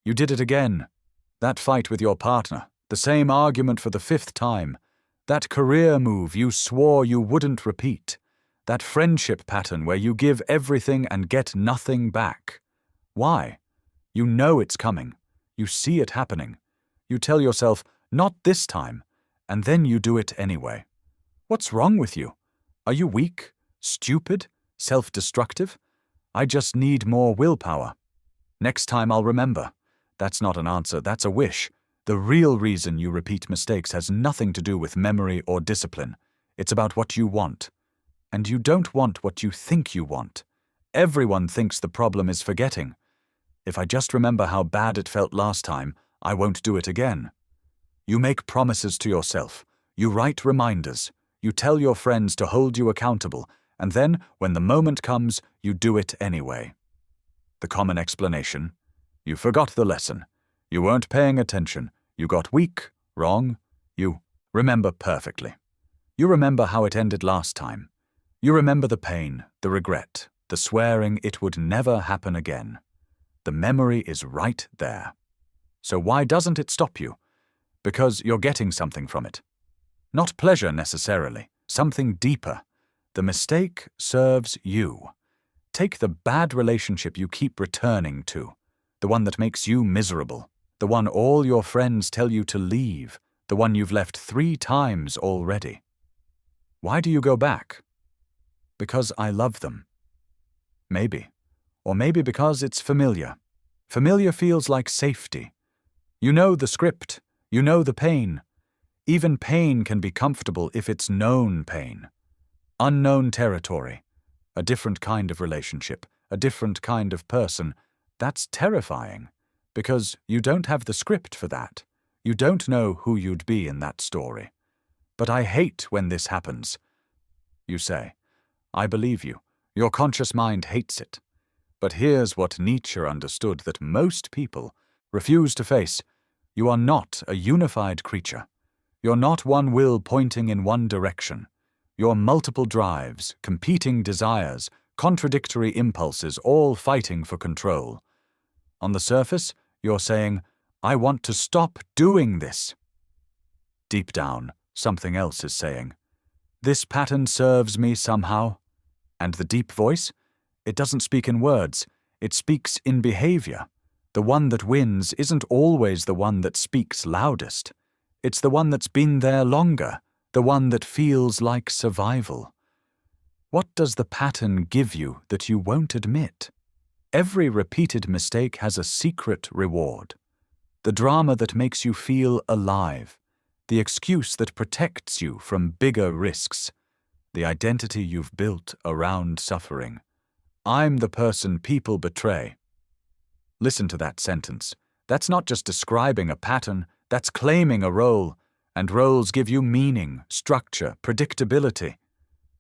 You did it again. That fight with your partner, the same argument for the 5th time. That career move you swore you wouldn't repeat. That friendship pattern where you give everything and get nothing back. Why? You know it's coming. You see it happening. You tell yourself, not this time, and then you do it anyway. What's wrong with you? Are you weak, stupid, self-destructive? I just need more willpower. Next time I'll remember. That's not an answer, that's a wish. The real reason you repeat mistakes has nothing to do with memory or discipline. It's about what you want. And you don't want what you think you want. Everyone thinks the problem is forgetting. If I just remember how bad it felt last time, I won't do it again. You make promises to yourself. You write reminders. You tell your friends to hold you accountable. And then, when the moment comes, you do it anyway. The common explanation? You forgot the lesson. You weren't paying attention. You got weak, wrong. You remember perfectly. You remember how it ended last time. You remember the pain, the regret, the swearing it would never happen again. The memory is right there. So why doesn't it stop you? Because you're getting something from it. Not pleasure necessarily, something deeper. The mistake serves you. Take the bad relationship you keep returning to, the one that makes you miserable, the one all your friends tell you to leave, the one you've left 3 times already. Why do you go back? Because I love them. Maybe. Or maybe because it's familiar. Familiar feels like safety. You know the script. You know the pain. Even pain can be comfortable if it's known pain. Unknown territory. A different kind of relationship. A different kind of person. That's terrifying. Because you don't have the script for that. You don't know who you'd be in that story. But I hate when this happens. You say. I believe you. Your conscious mind hates it. But here's what Nietzsche understood that most people refuse to face. You are not a unified creature. You're not one will pointing in one direction. You're multiple drives, competing desires, contradictory impulses, all fighting for control. On the surface, you're saying, I want to stop doing this. Deep down, something else is saying, this pattern serves me somehow. And the deep voice? It doesn't speak in words, it speaks in behavior. The one that wins isn't always the one that speaks loudest. It's the one that's been there longer, the one that feels like survival. What does the pattern give you that you won't admit? Every repeated mistake has a secret reward. The drama that makes you feel alive. The excuse that protects you from bigger risks. The identity you've built around suffering. I'm the person people betray. Listen to that sentence. That's not just describing a pattern, that's claiming a role. And roles give you meaning, structure, predictability.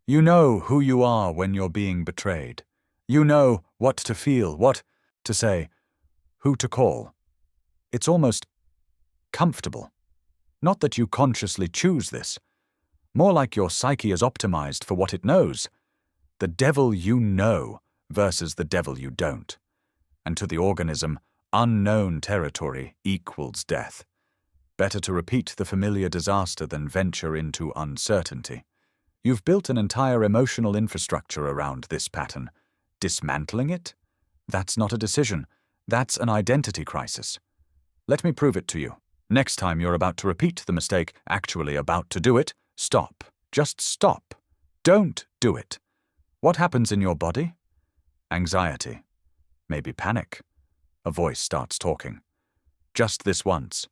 You know who you are when you're being betrayed. You know what to feel, what to say, who to call. It's almost comfortable. Not that you consciously choose this. More like your psyche is optimized for what it knows. The devil you know versus the devil you don't. And to the organism, unknown territory equals death. Better to repeat the familiar disaster than venture into uncertainty. You've built an entire emotional infrastructure around this pattern. Dismantling it? That's not a decision. That's an identity crisis. Let me prove it to you. Next time you're about to repeat the mistake, actually about to do it, stop. Just stop. Don't do it. What happens in your body? Anxiety. Maybe panic. A voice starts talking. Just this once.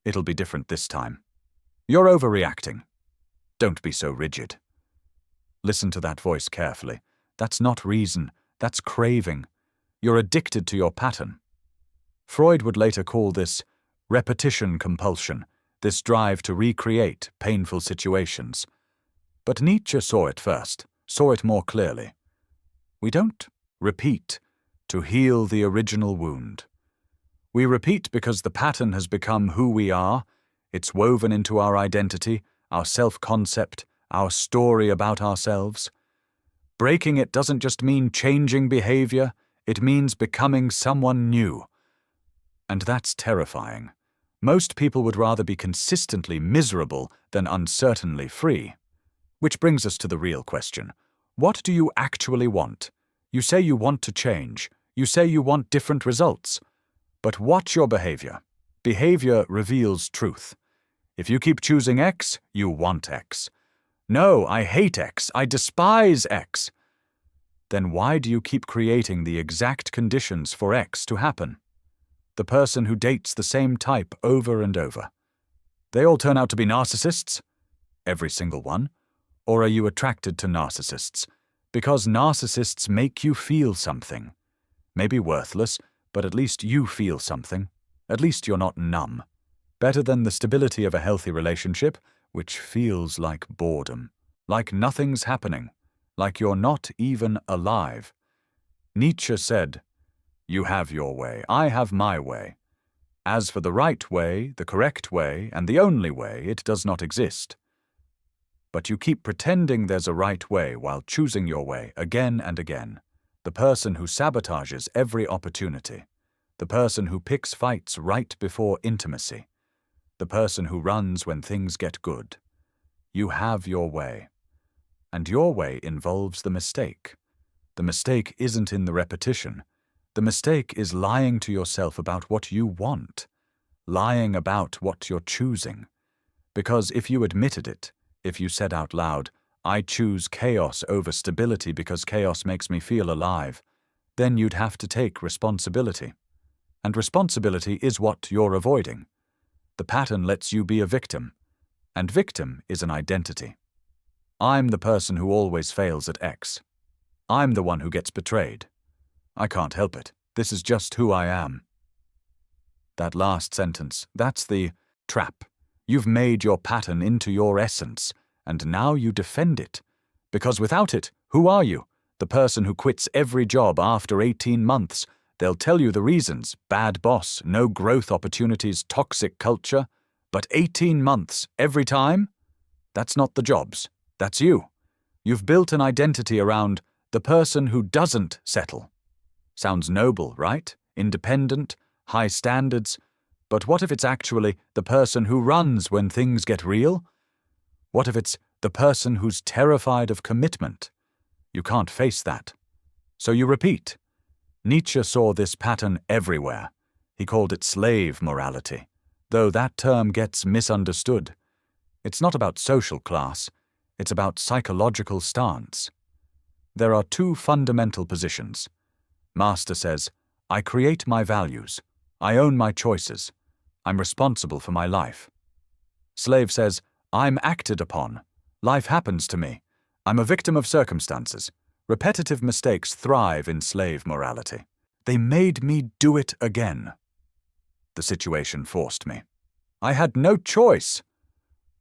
It'll be different this time. You're overreacting. Don't be so rigid. Listen to that voice carefully. That's not reason. That's craving. You're addicted to your pattern. Freud would later call this repetition compulsion, this drive to recreate painful situations. But Nietzsche saw it first, saw it more clearly. We don't repeat to heal the original wound. We repeat because the pattern has become who we are. It's woven into our identity, our self-concept, our story about ourselves. Breaking it doesn't just mean changing behavior, it means becoming someone new. And that's terrifying. Most people would rather be consistently miserable than uncertainly free. Which brings us to the real question. What do you actually want? You say you want to change. You say you want different results. But watch your behavior. Behavior reveals truth. If you keep choosing X, you want X. No, I hate X. I despise X. Then why do you keep creating the exact conditions for X to happen? The person who dates the same type over and over. They all turn out to be narcissists? Every single one? Or are you attracted to narcissists? Because narcissists make you feel something. Maybe worthless, but at least you feel something. At least you're not numb. Better than the stability of a healthy relationship, which feels like boredom. Like nothing's happening. Like you're not even alive. Nietzsche said, "You have your way, I have my way. As for the right way, the correct way, and the only way, it does not exist." But you keep pretending there's a right way while choosing your way again and again. The person who sabotages every opportunity. The person who picks fights right before intimacy. The person who runs when things get good. You have your way. And your way involves the mistake. The mistake isn't in the repetition. The mistake is lying to yourself about what you want. Lying about what you're choosing. Because if you admitted it, if you said out loud, "I choose chaos over stability because chaos makes me feel alive," then you'd have to take responsibility. And responsibility is what you're avoiding. The pattern lets you be a victim. And victim is an identity. I'm the person who always fails at X. I'm the one who gets betrayed. I can't help it. This is just who I am. That last sentence, that's the trap. You've made your pattern into your essence, and now you defend it. Because without it, who are you? The person who quits every job after 18 months. They'll tell you the reasons: bad boss, no growth opportunities, toxic culture. But 18 months every time? That's not the jobs. That's you. You've built an identity around the person who doesn't settle. Sounds noble, right? Independent, high standards. But what if it's actually the person who runs when things get real? What if it's the person who's terrified of commitment? You can't face that. So you repeat. Nietzsche saw this pattern everywhere. He called it slave morality, though that term gets misunderstood. It's not about social class. It's about psychological stance. There are two fundamental positions. Master says, "I create my values. I own my choices. I'm responsible for my life." Slave says, "I'm acted upon. Life happens to me. I'm a victim of circumstances. Repetitive mistakes thrive in slave morality. They made me do it again. The situation forced me. I had no choice."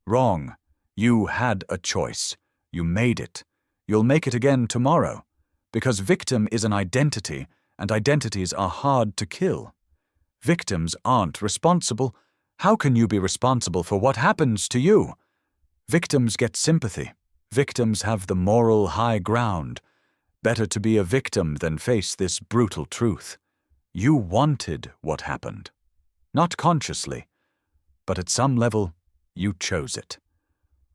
Wrong. You had a choice. You made it. You'll make it again tomorrow. Because victim is an identity, and identities are hard to kill. Victims aren't responsible. How can you be responsible for what happens to you? Victims get sympathy. Victims have the moral high ground. Better to be a victim than face this brutal truth. You wanted what happened. Not consciously, but at some level, you chose it.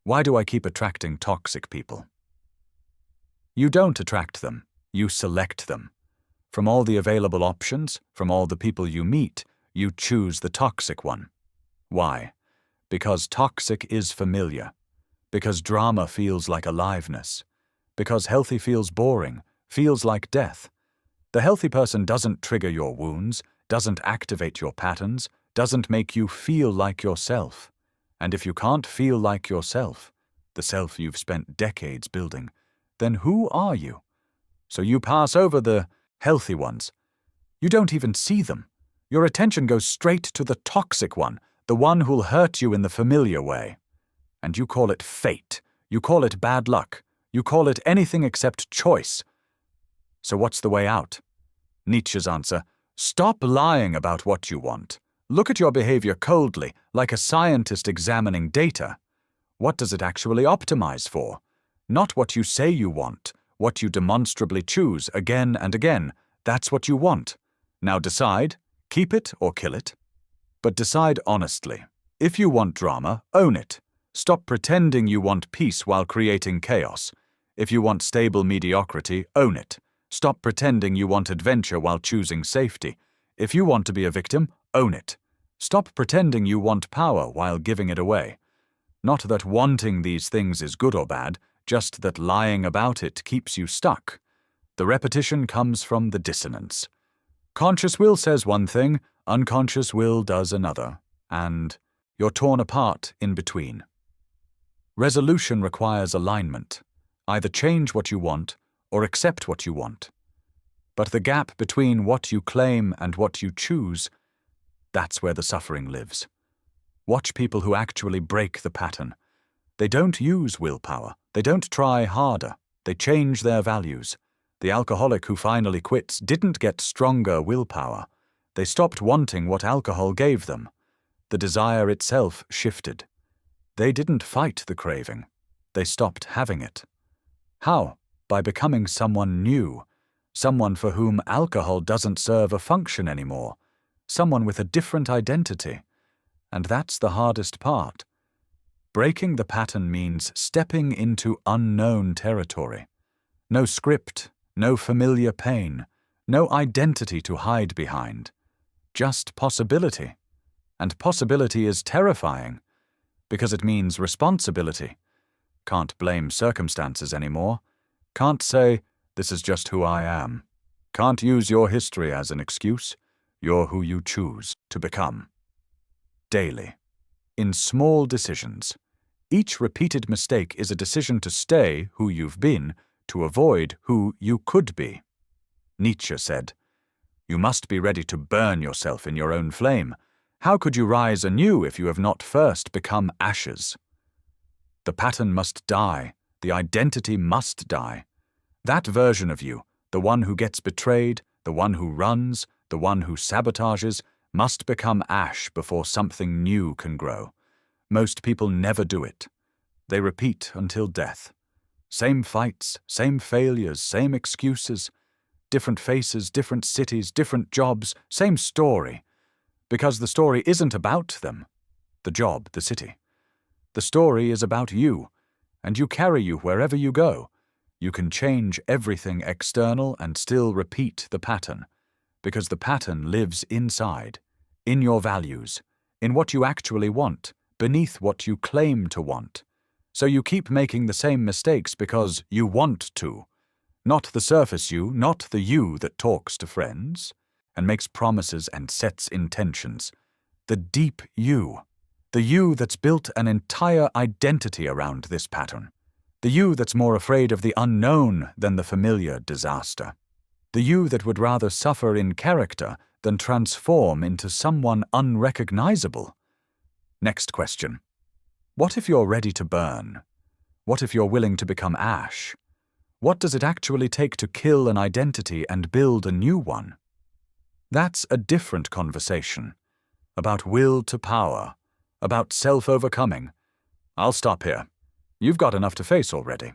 Why do I keep attracting toxic people? You don't attract them, you select them. From all the available options, from all the people you meet, you choose the toxic one. Why? Because toxic is familiar. Because drama feels like aliveness. Because healthy feels boring, feels like death. The healthy person doesn't trigger your wounds, doesn't activate your patterns, doesn't make you feel like yourself. And if you can't feel like yourself, the self you've spent decades building, then who are you? So you pass over the healthy ones. You don't even see them. Your attention goes straight to the toxic one, the one who'll hurt you in the familiar way. And you call it fate. You call it bad luck. You call it anything except choice. So what's the way out? Nietzsche's answer: stop lying about what you want. Look at your behavior coldly, like a scientist examining data. What does it actually optimize for? Not what you say you want, what you demonstrably choose again and again. That's what you want. Now decide, Keep it or kill it. But decide honestly. If you want drama, own it. Stop pretending you want peace while creating chaos. If you want stable mediocrity, own it. Stop pretending you want adventure while choosing safety. If you want to be a victim, own it. Stop pretending you want power while giving it away. Not that wanting these things is good or bad, just that lying about it keeps you stuck. The repetition comes from the dissonance. Conscious will says one thing, unconscious will does another, and you're torn apart in between. Resolution requires alignment. Either change what you want or accept what you want. But the gap between what you claim and what you choose, that's where the suffering lives. Watch people who actually break the pattern. They don't use willpower. They don't try harder. They change their values. The alcoholic who finally quits didn't get stronger willpower. They stopped wanting what alcohol gave them. The desire itself shifted. They didn't fight the craving. They stopped having it. How? By becoming someone new. Someone for whom alcohol doesn't serve a function anymore. Someone with a different identity. And that's the hardest part. Breaking the pattern means stepping into unknown territory. No script, no familiar pain, no identity to hide behind. Just possibility. And possibility is terrifying, because it means responsibility. Can't blame circumstances anymore. Can't say, this is just who I am. Can't use your history as an excuse. You're who you choose to become. Daily. In small decisions. Each repeated mistake is a decision to stay who you've been, to avoid who you could be. Nietzsche said, "You must be ready to burn yourself in your own flame. How could you rise anew if you have not first become ashes?" The pattern must die. The identity must die. That version of you, the one who gets betrayed, the one who runs, the one who sabotages, must become ash before something new can grow. Most people never do it. They repeat until death. Same fights, same failures, same excuses. Different faces, different cities, different jobs, same story. Because the story isn't about them. The job, the city. The story is about you, and you carry you wherever you go. You can change everything external and still repeat the pattern, because the pattern lives inside, in your values, in what you actually want, beneath what you claim to want. So you keep making the same mistakes because you want to. Not the surface you, not the you that talks to friends and makes promises and sets intentions. The deep you. The you that's built an entire identity around this pattern. The you that's more afraid of the unknown than the familiar disaster. The you that would rather suffer in character than transform into someone unrecognizable. Next question. What if you're ready to burn? What if you're willing to become ash? What does it actually take to kill an identity and build a new one? That's a different conversation. About will to power. About self-overcoming. I'll stop here. You've got enough to face already.